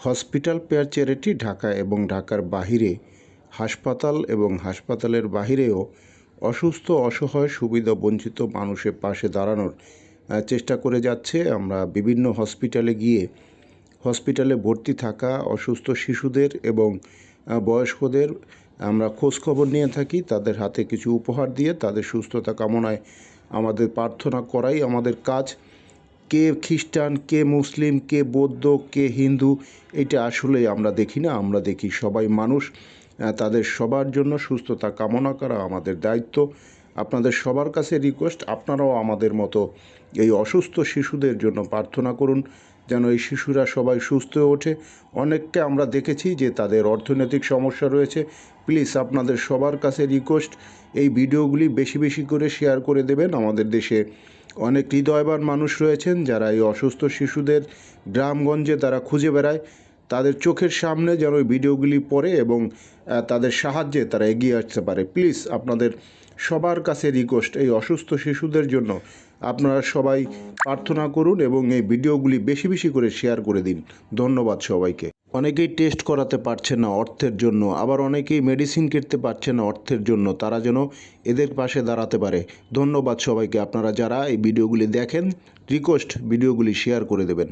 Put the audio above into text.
Hospital pair charity Dhaka এবং ঢাকার বাহিরে হাসপাতাল এবং হাসপাতালের বাহিরেও অসুস্থ অসহায় সুবিধা বঞ্চিত মানুষের পাশে দাঁড়ানোর চেষ্টা করে যাচ্ছে। আমরা বিভিন্ন হসপিটালে গিয়ে হসপিটালে ভর্তি থাকা অসুস্থ শিশুদের এবং বয়স্কদের আমরা খোঁজখবর নিয়ে থাকি, তাদের হাতে কিছু উপহার দিয়ে তাদের সুস্থতা কামনায় আমাদের প্রার্থনা করাই আমাদের কাজ। কে খ্রিস্টান, কে মুসলিম, কে বৌদ্ধ, কে হিন্দু, এটা আসলে আমরা দেখি না। আমরা দেখি সবাই মানুষ, তাদের সবার জন্য সুস্থতা কামনা করা আমাদের দায়িত্ব। আপনাদের সবার কাছে রিকোয়েস্ট, আপনারাও আমাদের মতো এই অসুস্থ শিশুদের জন্য প্রার্থনা করুন যেন এই শিশুরা সবাই সুস্থ হয়ে ওঠে। অনেককে আমরা দেখেছি যে তাদের অর্থনৈতিক সমস্যা রয়েছে। প্লিজ আপনাদের সবার কাছে রিকোয়েস্ট, এই ভিডিওগুলি বেশি বেশি করে শেয়ার করে দেবেন। আমাদের দেশে অনেক হৃদয়বান মানুষ রয়েছেন যারা এই অসুস্থ শিশুদের গ্রামগঞ্জে তারা খুঁজে বেড়ায়। তাদের চোখের সামনে যেন ওই ভিডিওগুলি পড়ে এবং তাদের সাহায্যে তারা এগিয়ে আসতে পারে। প্লিজ আপনাদের সবার কাছে রিকোয়েস্ট, এই অসুস্থ শিশুদের জন্য আপনারা সবাই প্রার্থনা করুন এবং এই ভিডিওগুলি বেশি বেশি করে শেয়ার করে দিন। ধন্যবাদ সবাইকে। অনেকেই টেস্ট করাতে পারছে না অর্থের জন্য, আবার অনেকেই মেডিসিন কিনতে পারছে না অর্থের জন্য, তারা যেন এদের পাশে দাঁড়াতে পারে। ধন্যবাদ সবাইকে। আপনারা যারা এই ভিডিওগুলি দেখেন, রিকোয়েস্ট ভিডিওগুলি শেয়ার করে দেবেন।